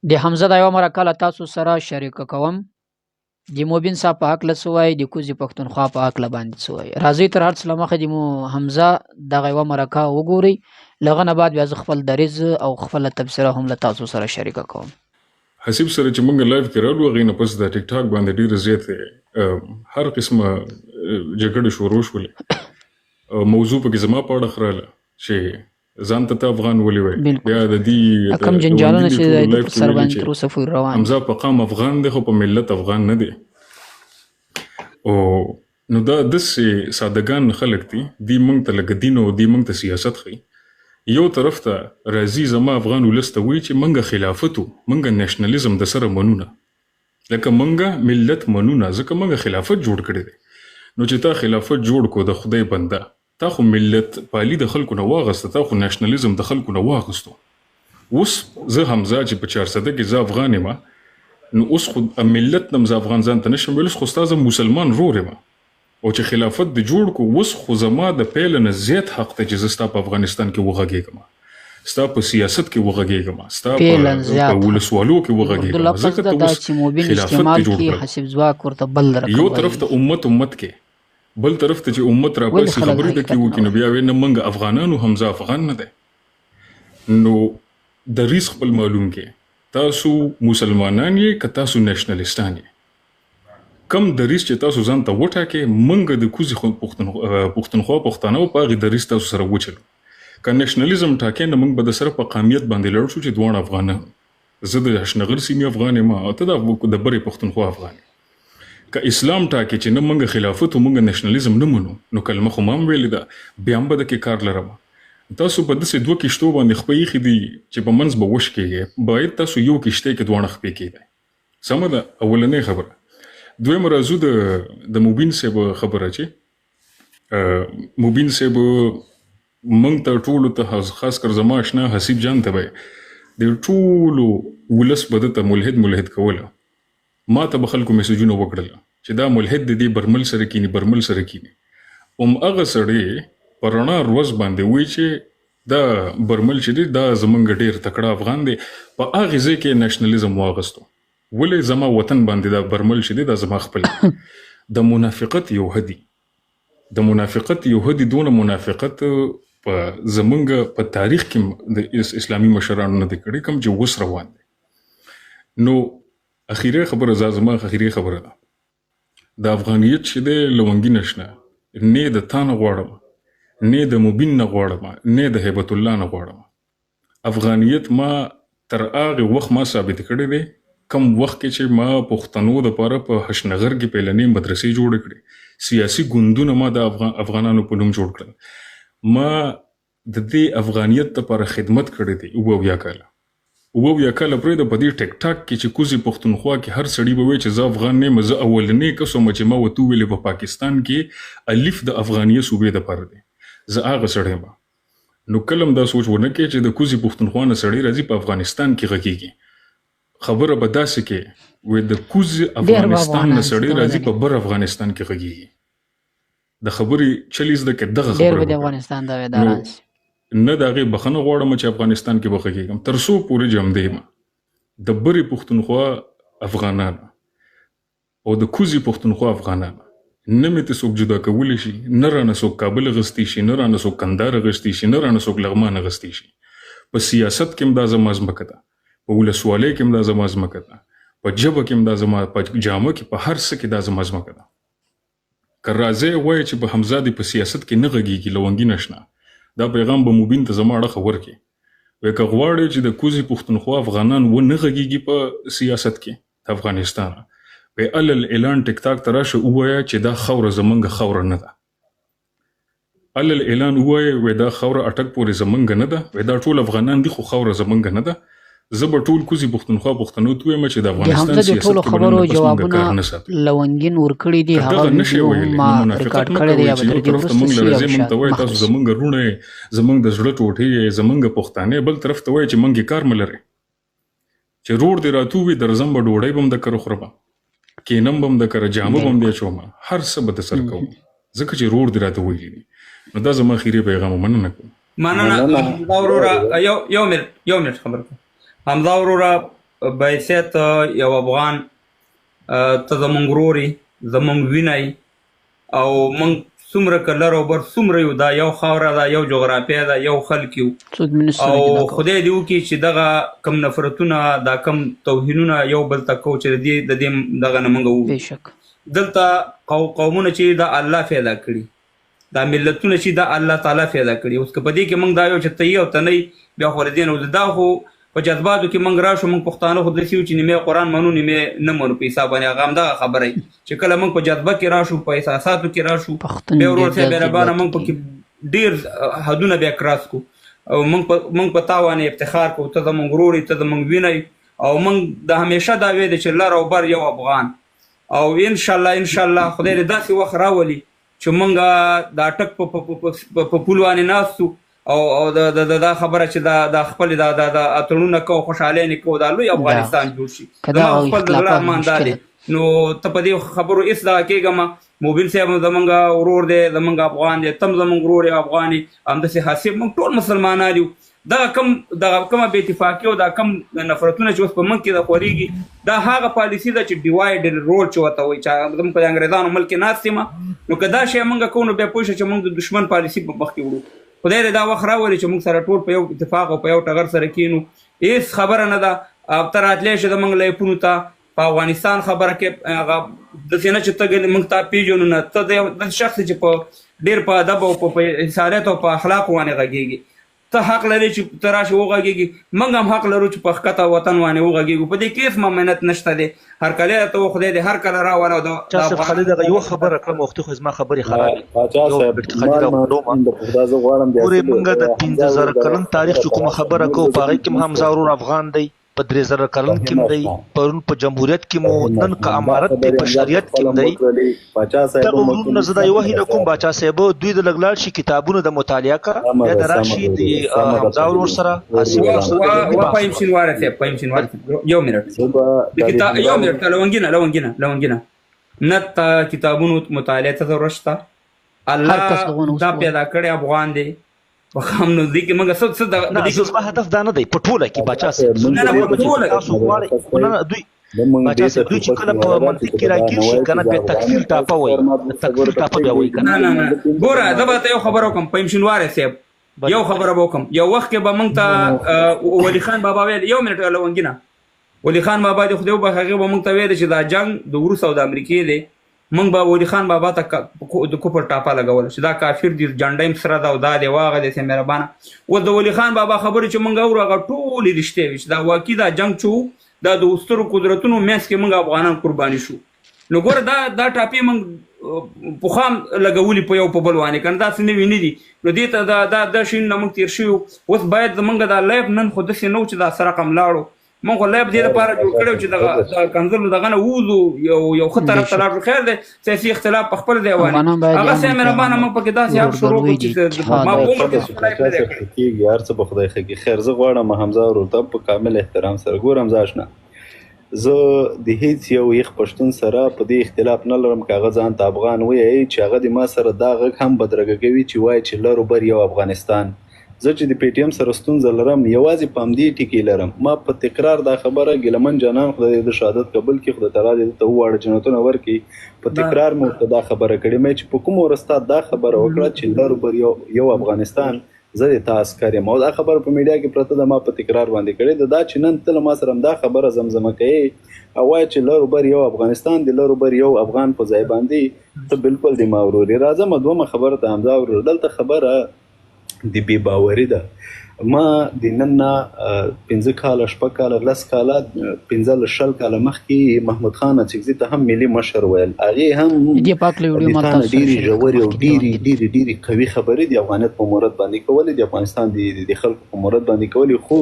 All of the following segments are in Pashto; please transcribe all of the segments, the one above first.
د حمزه د یوه مرکه له تاسو سره شریکه کوم. د موبین صاحب په هکله څه وایي، د کوزي پښتونخوا په هکله باندې څه وایي. راځئ تر هر څه له مخه د حمزه دغه یوه مرکه وګورئ، له هغه نه بعد بیا زه خپل دریځ او خپله تبصره هم له تاسو سره شریکه کوم. حسیب سره چې موږ لایف کې راغلو هغې نه پس د ټیک ټاک باندې ډېره زیاتې هر قسمه جګړې شروع شولې. موضوع پکې زما په اړه خراله چې ځان ته افغان ولې وایي، بیا د دې کوم جنجالونه چې د سر باندې تر اوسه پورې روان حمزه په قام افغان دی خو په ملت افغان نه دی. او نو دا داسې سادهګان خلک دي، دی موږ ته لکه دین او دی موږ ته سیاست ښیي. یو طرف ته راځي زما افغان ولس ته وایي چې موږ خلافت موږ نیشنلزم د سره منو نه، لکه موږ ملت منو نه، ځکه موږ خلافت جوړ کړی دی. نو چې تا خلافت جوړ کو د خدای بنده، تا خو ملت پالی د خلکو نه واغسته، تا خو نیشنلزم د خلکو نه واغستو. اوس زه حمزه چې په 400 کې زه افغان یم، نو اوس خو ملت نم زه افغان ځان ته نشم ویلی، خو ستا زه مسلمان رور یم او چې خلافت د جوړ کو، اوس خو زما د پیل نه زیات حق ته چې زه ستا په افغانستان کې وغږېږم، ستا په سیاست کې وغږېږم، ستا په ولسوالو کې وغږېږم، ځکه ته اوس خلافت ته جوړ کړه. یو طرف ته امت کې، بل طرف ته چې امت را پاسي خبرې د کې وکړي، نو بیا وایي نه موږ افغانانو حمزه افغان نه دی. نو د ریس خپل معلوم کې تاسو مسلمانان یې که تاسو نیشنلستان یې، کم دریس چې تاسو ځان ته وټاکې، موږ د کوزي پښتونخوا پښتانه په هغې دریس تاسو سره وچلو. که نیشنلزم ټاکې نه موږ به د سره په قامیت باندې لړ شو چې دواړه افغانان، زه د هشنغر سیمې افغان یم او ته د برې پښتونخوا افغان یې. که اسلام ټاکې چې نه موږ خلافت او موږ نیشنلزم نه منو، نو کلمه خو ما هم ویلې ده، بیا هم به د کې کار لرم. تاسو په داسې دوه کښتو باندې خپې ایښي دي چې په منځ به وش کېږي، باید تاسو یو کښتۍ کې دواړه خپې کېږئ. سمه ده اولنۍ خبره. دویم راځو د موبین صاحب خبره چې موبین صاحب موږ ته ټولو ته، خاص کر زما اشنا حسیب جان ته به د ټولو ولس به ده ته ملحد کوله. ما ته به خلکو میسجونه وکړل چې دا ملحد د دې برمل سره کینی، برمل سره کینی. هغه سړی په رڼا ورځ باندې وایي چې دا برمل چې دی دا زمونږ ډېر تکړه افغان دی، په هغې ځای کې نیشنلزم واغستو. ولې زما وطن باندې دا برمل چې دی دا زما خپل. د منافقت یو حدي، د منافقت یو حدي، دونه منافقت په زمونږ په تاریخ کې د اسلامي مشرانو نه دی کړی کوم چې اوس روان دی. نو اخیری خبره زما اخیری خبره ده، د افغانیت چې دی لونګي نشنه، نه د تا نه غواړم، نه د مبین نه غواړم، نه د هیبت الله نه غواړم. افغانیت ما تر هغه وخت ما ثابت کړی دی کم وخت کې چې ما پښتنو دپاره په هشنغر کې پیلنۍ مدرسې جوړې کړې، سیاسي ګوندونه ما د افغانانو په نوم جوړ کړل، ما د دې افغانیت دپاره خدمت کړی دی اووه کاله. اووه کاله پرېږده، په دې ټیک ټاک کې چې کوزي پښتونخوا کې هر سړي به وایي چې زه افغان نه یم، زه اولنی کس وم چې ما ورته وویلې په پاکستان کې الف د افغانیه صوبې دپاره دی، زه هغه سړی یم. نو کله هم دا سوچ ونه کړې چې د کوزي پښتونخوا نه سړی راځي په افغانستان کې غږېږي. خبره به داسې کې وایي د کوزي افغانستان نه سړی راځي په بر افغانستان کې غږېږي. د خبرې چل زده کې دغه خبره نه د هغې بخښنه غواړم چې افغانستان کې به غږېږم، تر څو پورې جمدی یم د برې پښتونخوا افغانان او د کوزي پښتونخوا افغانان نه مې ته څوک جدا کولی شي، نه رانه څوک کابل اغستی شي، نه رانه څوک کندهار اغستی شي، نه رانه څوک لغمان اغستی شي. په سیاست کې هم دا زما ځمکه ده، په ولسوالۍ کې هم دا زما ځمکه ده، په ژبه کې هم دا زما، په جامه کې، په هر څه کې دا زما ځمکه ده. که راځئ وایي چې په حمزه دې په سیاست کې نه غږېږي، لونګي نشنه، دا پیغام به مبین ته زما اړخه ورکړي. وایي که غواړئ چې د کوزي پښتونخوا افغانان ونه غږېږي په سیاست کې د افغانستان، وایي علل اعلان ټیک ټاک ته راشه ووایه چې دا خاوره زمونږ خاوره نه ده. علل اعلان ووایه وایي دا خاوره اټک پورې زمونږ نه ده، وایي دا ټول افغانان دي خو خاوره زمونږ نه ده. زه به ټول کوزي پښتونخوا پښتنو ته وایم چې د افغانستان سیاست کې خبرو جوابونه لونګین ورکړي دي، هغه نشي ویلی. منافقت مه کوئ چې یو طرف ته موږ له راځئ موږ ته وایي تاسو زمونږ وروڼه یې، زمونږ د زړه ټوټې یې، زمونږ پښتانه، بل طرف ته وایي چې موږ یې کار مه لرئ، چې روړ دې راته ووي درځم به ډوډۍ به هم د کره خورم، کینم به هم د کره، جامه به هم دې اچوم، هر څه به درسره کوم، ځکه چې روړ دې راته ویلي دي. نو دا زما اخري پیغام. مننه کوم. مننه. دا وروره یو منټ خبره کوم. حمزه وروره بایسیت یو افغان ته زمونږ ورور یې زمونږ وینه یې او موږ څومره که لر او بر څومره یو دا یو خاوره ده یو جغرافیه ده یو خلک یو او خدای دې وکړي چې دغه کم نفرتونه دا کم توهینونه یو بل ته کوو چې د دې دغه نه موږ ووځو دلته قومونه چې دا الله پیدا کړي دا ملتونه چې دا الله تعالی پیدا کړي اوس که په دې کې موږ دا یو چې ته یې او ته نه یې بیا خو د دې نه دا خو په جذباتو کې موږ راشو موږ پښتانه خو داسې یو چې نیمې قرآن منو نیمې نه منو په حساب باندې هغه همدغه خبره وي چې کله موږ په جذبه کې راشو په احساساتو کې راشو بیا ورور صاحب مهربانه موږ پکې ډېر حدونه بیا کراس کو او موږ په تا باندې افتخار کوو ته زموږ ورور یې ته زموږ وینه یې او موږ د همیشه دا وی دی چې لر او بر یو افغان او انشاءالله خدای دې داسې وخت راولي چې موږ دا ټک په پول باندې ناست او دا خبره چې دا خپل دا اتړونه کوو خوشحالۍ کوو دا لوی افغانستان جوړ شي زما خپل د زړه ارمان دا دی نو ته په دې خبرو هېڅ دغه کېږم موبین صاحب زمونږ ورور دی زمونږ افغان دی تم زمونږ ورور یې افغان یې همداسې حسیب موږ ټول مسلمانان یو دغه کومه بې اتفاقي او دا کم نفرتونه چې اوس په موږ کې د خورېږي دا هغه پالیسي ده چې ډیوایډ رول چې ورته وایي چې زموږ په انګریزانو ملک کې ناست یم نو که دا شی موږ کوو نو بیا پوه شه چې موږ د دښمن پالیسي په مخ کې وړو خدای دې دا وخت راولي چې موږ سره ټول په یو اتفاق او په یو ټغر سره کینو هېڅ خبره نه ده ته راتلی شي زموږ لیپونو ته په افغانستان خبره کې هغه داسې نه چې ته موږ تا پېژنو نه ته د یو شخص چې په ډېر په ادب او په انسانیت او په اخلاقو باندې غږېږي ته حق لري چې ته راشي وغږېږي موږ هم حق لرو چې په ښکته وطن باندې وغږېږو په دې کې هېڅ ممانعت نشته دی هر کله ته خدای دې هر کله راوله چا صاحب خالد هغه یوه خبره کړم وختي خو زما خبرې خرابې پورې موږ د 15000 کلن تاریخ چې کومه خبره کوو په هغې کې هم حمزه ورور افغان دی په 3000 کلن کې دی پرون په جمهوریت کې مو نن که امارت دی په شریعت کې دی دغه ورونه زه دا یوه هیله کوم باچا صاحب دوی د لږ لاړ شي کتابونه د مطالعه کا بیا د راشي د حمزه ورور سره حسیب ورور سره پایم شینواره صاحب یو منټ یو منټ لونګینه نت کتابونو مطالعه ته ضرورت شته الله دا پیدا کړی افغان دی وخام نو دې کې موږ څه د دې زما هدف دا نه دی په ټوله کې باچا صاحب تاسو غواړئ نه دوی باچا صاحب دوی چې کله په منطق کې راګیر شي کنه بیا تکفیر ټاپه وایي تکفیر ټاپه بیا وایي کنه نه ګوره زه به ته یو خبره وکړم په شینواره صاحب یو خبره به وکړم یو وخت کې به موږ ته ولی خان بابا ویل یو منټ لونګینه ولی خان بابا دې خدای وبخښي هغه به موږ ته ویل چې دا جنگ د روس او د امریکې دی موږ به ولی خان بابا ته د کوپر ټاپه لګول چې دا کافر دي جنډایم سره دا او دا دی واغه دې سه مهربانه او د ولی خان بابا خبرې چې موږ اورو هغه ټولې رښتیا وي چې دا واقعي دا جنگ چې دا د سترو قدرتونو منځ کې موږ افغانان قرباني شو نو ګوره دا ټاپې موږ پخوا لګولي په یو په بل باندې کنه داسې نوي نه دي نو دې ته دا شی نه موږ تېر شوي اوس باید زموږ دا لایف نن خو داسې نه و چې دا سره رقم لاړو موږ خو لایف دې لپاره جوړ کړی چې دغه کنځلو دغه نه ووځو یو ښه طرف ته لاړو خیر دی سیاسي اختلاف په خپل دی باندې هغه صحیح مهربانه موږ پکې داسې حق شروع کړو چې ما په عمر کې خپل لایف نه دی کېږي هر څه په خدای ښه کړي خیر زه غواړم حمزه ورور ته په کامل احترام سره ګور حمزه اشنا زه د هیڅ یو یخ پښتون سره په دې اختلاف نه لرم که هغه ځان ته افغان وایي چې هغه د ما سره دا غږ هم بدرګه کوي چې وایي چې لر و بر یو افغانستان زه چې د پی ټي ایم سره ستونزه لرم یوازې په همدې ټکي لرم ما په تکرار دا خبره ګیلمن جانان خدای د شهادت قبول کړي خدای تعالی دې ته وواړه جنتونه ورکړي په تکرار مو ورته دا خبره کړې مې چې په کوم ورستا دا خبره وکړه چې لر بر یو افغانستان زه د تا عسکر یم او دا خبره په میډیا کې پرته ده ما په تکرار باندې کړې دا چې نن تل ما سره دا خبره زمزمه کوي او وایي چې لر بر یو افغانستان دی لر بر یو افغان په ځای باندې ته بالکل د ما وروري راځه دومره خبره ته حمزه ورور دلته خبره د بې باوري ده ما د نن نه 15 کاله 10 کاله 10 کاله 15 کاله مخکې محمود خان اڅکزي ته هم ملي مشر ویل هغې هم ډېرې ژورې او ډېرې قوي خبرې د افغانیت په مورد باندې کولې د افغانستان د خلکو په مورد باندې کولې خو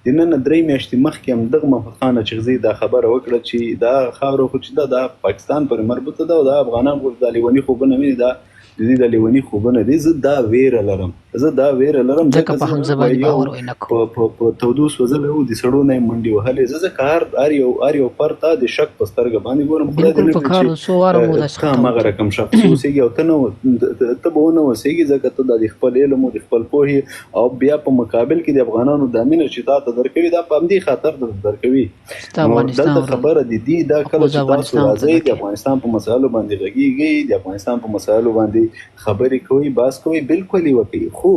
د نن 3 میاشتې مخکې هم دغه محمود خان اڅکزي دا خبره وکړه چې دا خاوره خو چې د پاکستان پورې مربوطه ده او د افغانان خو د لیوني خوبونه ویني دا د دې د لیوني خوبونه دي زه دا ویره لرم زه دا ویره لرم ځکه په حمزه باندې باور ونه کوو په تودو سوځلو د سړو نه منډې وهلې زه ځکه هر یو فرد ته د شک په سترګه باندې ګورم بالکل په کار څو واره مو داسې ته هماغه رقم شخص اوسېږي او ته به ونه اوسېږي ځکه ته د خپل علم او د خپل پوهې او بیا په مقابل کې د افغانانو د امینه چې تا ته درکوي دا په همدې خاطر درکوي دلته خبره دي دا کله چې تاسو راځئ د افغانستان په مسایلو باندې غږیږئ د افغانستان په مسایلو باندې خبرې کوئ باس کوئ بالکل یې وکړئ خو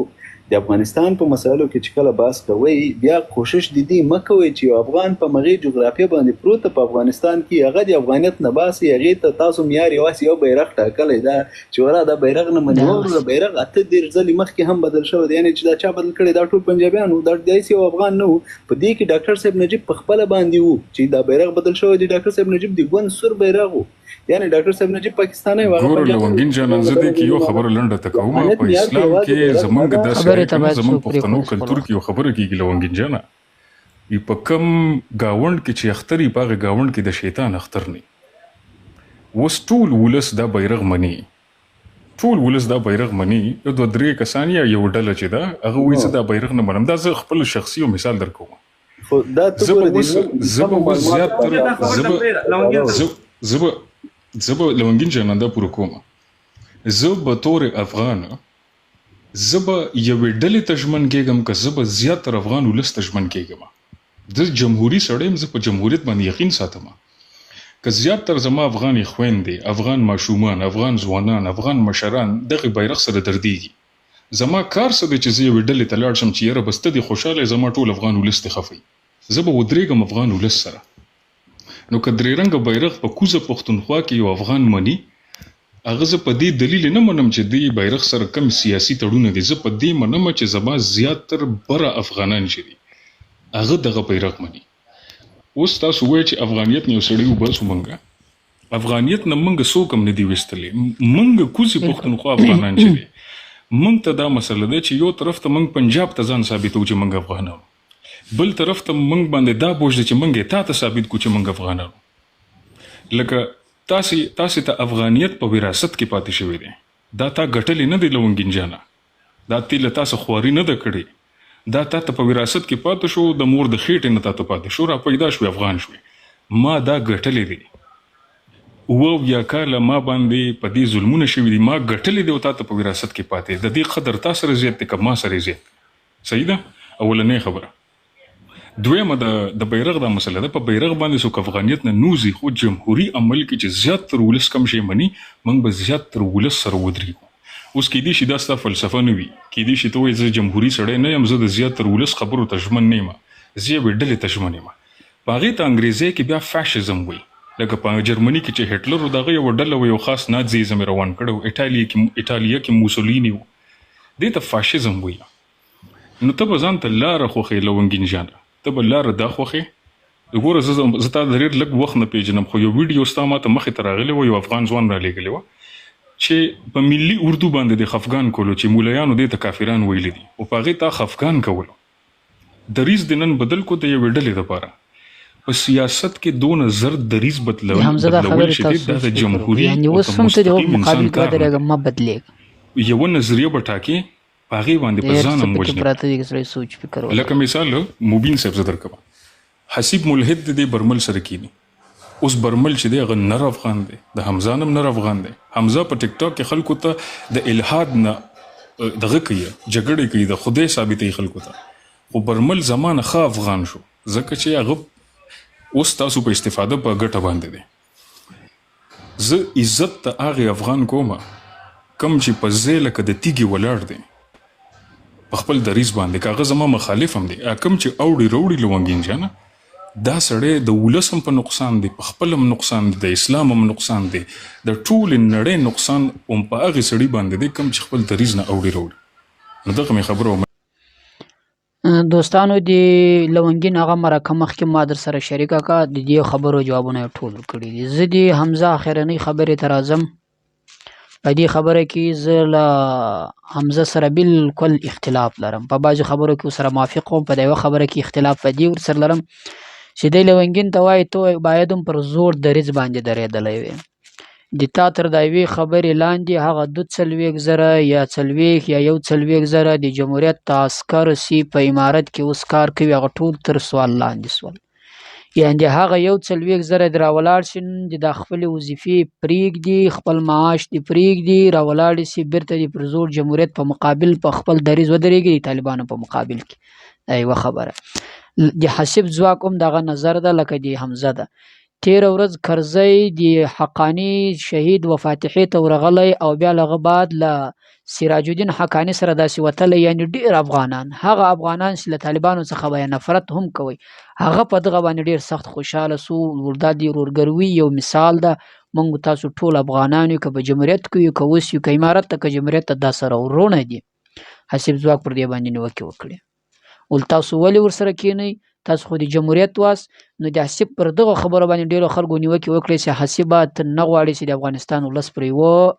د افغانستان په مسایلو کې چې کله باس کوئ بیا کوشش د دې مه کوئ چې یو افغان په مغې جغرافیه باندې پروت په افغانستان کې هغه د افغانیت نه باسي هغې ته تاسو معیار یوازې یو بیرغ ټاکلی دا چې ورا دا بیرغ نه منې واورو د بیرغ 8 ځلې مخکې هم بدل شوی دی یعنې چې دا چا بدل کړی دا ټول پنجابیان وو دا داسې یو افغان نه وو په دې کې ډاکټر صاحب نجیب په خپله باندې وو چې دا بیرغ بدل شوی دی ډاکټر صاحب نجیب د ګوند سور بیرغ وو یعنی ډاکټر صاحب نجیب پاکستاني ګورو لونګین جانان زه دې کې یو خبره لنډه تکوم په اسلام کې زمونږ د زمونږ پښتنو کلتور کې یو خبره کېږي لونګین جانا په کم گاوند کې چې اختري پاغه گاوند کې د شیطان اختر نه وس ټول ولس دا بیرغ منی یو دوه درې کسان یا یو ډله چې دا هغه وایي چې دا بیرغ نه منم دا زه خپل شخصي مثال درکوم خو دا زه لونګین جانان دا پوره کوم زه به طور افغان زه به یوې ډلې ته ژمن کېږم که زه به زیاتره افغان ولس ته ژمن کېږم د جمهوري سړی یم زه په جمهوریت باندې یقین ساتم که زیاتره زما افغان خویندې افغان ماشومان افغان ځوانان افغان مشران دغه بیرغ سره دردېږي زما کار څه دی چې زه یوې ډلې ته لاړ شم چې یاره بس ته دې خوشحاله زما ټول افغان ولس دې خفوي زه به ودرېږم افغان ولس سره نو که درې رنګه بیرغ په کوزه پښتونخوا کې یو افغان مني هغه زه په دې دلیل نه منم چې دې بیرغ سره کم سیاسي تړونه دي زه په دې منم چې زما زیاتر بره افغانان چې دي هغه دغه بیرغ مني اوس تاسو وایئ چې افغانیت نه یو سړی وباسو موږ افغانیت نه موږ څوک هم نه دي ویستلی موږ کوزې پښتونخوا افغانان چې دي موږ ته دا مسله ده چې یو طرف ته موږ پنجاب ته ځان ثابتو چې موږ افغانان بل طرف ته موږ باندې دا بوج دی چې موږ یې تا ته ثابت کړو چې موږ افغانان لکه تاسې ته افغانیت په وراثت کې پاتې شوی دی دا تا ګټلې نه دی لونګین جانا دا تی له تاسو خواري نه ده کړې دا تا ته په وراثت کې پاتې شو د مور د خېټې نه تا ته پاتې شو را پیدا شوی افغان شوی ما دا ګټلې دی یا کاله ما باندې په دې ظلمونه شوي دي ما ګټلې دی او تا ته په وراثت کې پاتې د دې قدر تا سره زیات دی که ما سره زیات صحیح ده اولنۍ خبره دویمه د بیرغ دا مسله ده په بیرغ باندې څوک افغانیت نه نوځي خو جمهوري عمل کې چې زیاتر ولس کم شي مني موږ به زیاتر ولس سره ودرېږو اوس کیدای شي دا ستا فلسفه نه وي کیدای شي ته وایې زه جمهوري سړی نه یم زه د زیاتر ولس خبرو ته ژمن نه یم زه یوې ډلې ته ژمن یم په هغې ته انګریزۍ کې بیا فاشزم وایي لکه په جرمني کې چې هټلر و د هغه یوه ډله و یو خاص نازیزم یې روان کړی و ایټالیا کې موسولیني و دې ته فاشزم وایي نو ته به ځان ته لاره خوښې لونګین جانه ته به لاره دا خوښې ګوره زه تا د ډېر لږ وخت نه پېژنم خو یو ویډیو ستا ما ته مخې ته راغلی و یو افغان ځوان رالیږلی و چې په ملي اردو باندې د خفګان کولو چې مولیانو دې ته کافران ویلي دي او په هغې تا خفګان کولو دریځ د نن بدل کو د یوې ډلې دپاره په سیاست کې دونه زر دریځ بدلول چې دی دا د جمهوري او د مستقیم انسان کار یوه نظریه به ټاکې په هغې باندې په ځان هم وژني لکه مثال مبین صاحب زه درکوم حسیب ملحد د دې برمل سره کینی اوس برمل چې دی هغه نر افغان دی د حمزه هم نر افغان دی حمزه په ټیک ټاک کې خلکو ته د الحاد نه دغه کوي جګړې کوي د خدای ثابتوي خلکو ته خو برمل زمانه ښه افغان شو ځکه چې هغه اوس تاسو په استفاده په ګټه باندې دی زه عزت ته هغې افغان کومه کم چې په ځای لکه د تیږې ولاړ دی په خپل دریځ باندې که هغه زما مخالف هم دی کم چې اوړي روړي لونګین جانه دا سړی د ولس هم په نقصان دی په خپل هم نقصان دی د اسلام هم نقصان دی د ټولې نړۍ نقصان هم په هغې سړي باندې دی کم چې خپل دریځ نه اوړي روړي نو دغه مې خبره دوستانو د لونګین هغه مرکه مخکې ما در سره شریکه کا د دې خبرو جوابونه یې ټول کړي دي زه د حمزه اخرنۍ خبرې ته راځم په دې خبره کې زه له حمزه سره بالکل اختلاف لرم په بعضو خبرو کې سره موافق وم په یوه خبره کې اختلاف په دې ورسره لرم چې دی لونګین ته وایي تو باید هم پر زور دریځ باندې درېدلی وي د تا تر دا یوې خبرې لاندې هغه 2,000 یا 40 یا 1,000 د جمهوریت عسکر سي په امارت کې اوس کار کوي، هغه ټول تر سوال لاندې سول. یعنې هغه 1,000 د راولاړ شي د خپل وظیفې پرېږدي، خپل معاش دې پرېږدي، راولاړ شي بیرته د پر زور جمهوریت په مقابل په خپل دریځ ودرېږي د طالبانو په مقابل کې. دا یوه خبره. د حسب ځواک هم دغه نظر ده لکه د حمزه ده. تېره ورځ کرزی د حقانی شهید و فاتحې ته ورغلی او بیا له بعد له سراج الدین حقانی سره داسې وتلی، یعنې ډېر افغانان، هغه افغانان چې له طالبانو څخه به نفرت هم کوي، هغه په دغه باندې ډېر سخت خوشحاله سو. دا د ورورګروي یو مثال ده. موږ تاسو ټول افغانان یو، که په جمهوریت کې یو، که اوس یو، که امارت ته، که جمهوریت ته، دا سره ورونه دي. حسب ځواک پر دې باندې نیوکې وکړي. ول تاسو ولې ورسره کېنئ؟ تاسو خو د جمهوریت واست. نو د حسب پر دغه خبرو باندې ډېرو خلکو نیوکې وکړې چې حسبه ته نه غواړي چې د افغانستان ولس پر یوه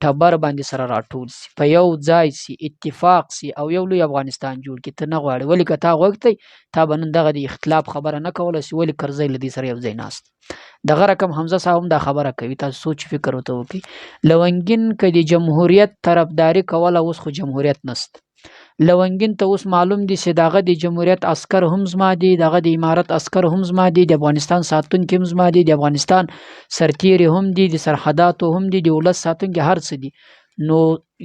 ټبر باندې سره راټول سي، په یو ځای سي، اتفاق سي او یو لوی افغانستان جوړ کړي. ته نه غواړې. ولې که تا غوښتی تا به نن دغه د اختلاف خبره نه کوله چې ولې کرزی له دې سره یو ځای ناست. دغه رقم حمزه صاحب هم دا خبره کوي. تاسو سوچ فکر ورته وکړئ. لونګین که د جمهوریت طرفداري کوله، اوس خو جمهوریت نست. لونګین ته اوس معلوم دي چې دغه د جمهوریت عسکر هم زما دي، دغه د امارت عسکر هم زما دي، د افغانستان ساتونکي هم زما دي، د افغانستان سرتیري هم دي، د سرحداتو هم دي، د ولس ساتونکي هر څه دي. نو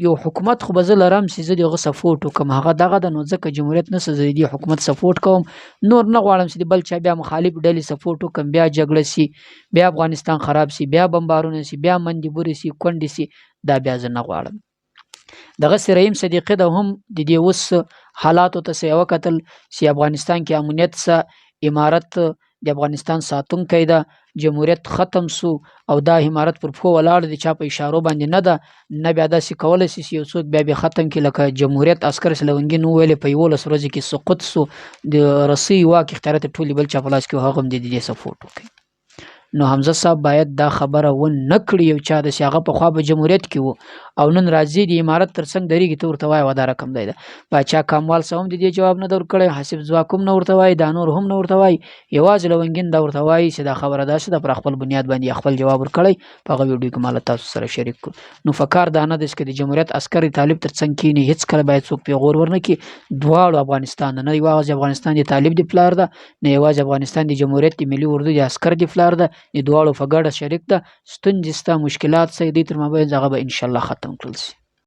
یو حکومت خو به زه لرم چې زه د هغه سپورټ وکړم، هغه دغه ده. نو ځکه جمهوریت نسته، زه د حکومت سپورټ کوم. نور نه غواړم چې د بل چا بیا مخالف ډلې سپورټ وکړم، بیا جګړه سي، بیا افغانستان خراب سي، بیا بمبارونه سي، بیا منډې بورې سي، کونډې سي. دا بیا زه نه غواړم. دغسې رحیم صدیقي ده هم د دې اوس حالاتو ته څه وکتل چې افغانستان کې امنیت څه، امارت د افغانستان ساتونکی ده، جمهوریت ختم سو او دا امارت پر پښو ولاړ دی، چا په اشارو باندې نه ده. نه بیا داسې کولی شي چې یو څوک بیا ختم کړي. لکه جمهوریت عسکر چې لونګین وویلې په 11 ورځو کې سقوط سو، د رسۍ واک اختیارات ټولې بل چا په لاس کې، هغه هم د دې سپورټ وکړي. نو حمزه صاحب باید دا خبره ونه کړي یو چا د چې هغه پخوا په جمهوریت کې و او نن راځي د امارت تر څنګ درېږي، ته ورته وایه دا رقم دی. باچا کاموال صاحب هم د دې جواب نه در کړی، حسب ځواک هم نه ورته وایي، دا نور هم نه ورته وایي، یوازې لونګین دا ورته وایي چې دا خبره داسې ده. پر خپل بنیاد باندې خپل جواب ورکړی، په هغه ویډیو کې ما له تاسو سره شریک کړو. نو فکر دا نه دی چې د جمهوریت عسکر طالب تر څنګ کښېني، هېڅکله باید څوک پیغور ورنه کړي. دواړو افغانستان نه یوازې افغانستان د طالب د پلار ده، نه یوازې افغانستان د جمهوریت د ملي اردو د عسکر د پلار ده، د دواړو په ګډه شریک ده. ستونزې شته، مشکلات څه دي تر مابین، هغه به انشاءالله ختم کړل شي.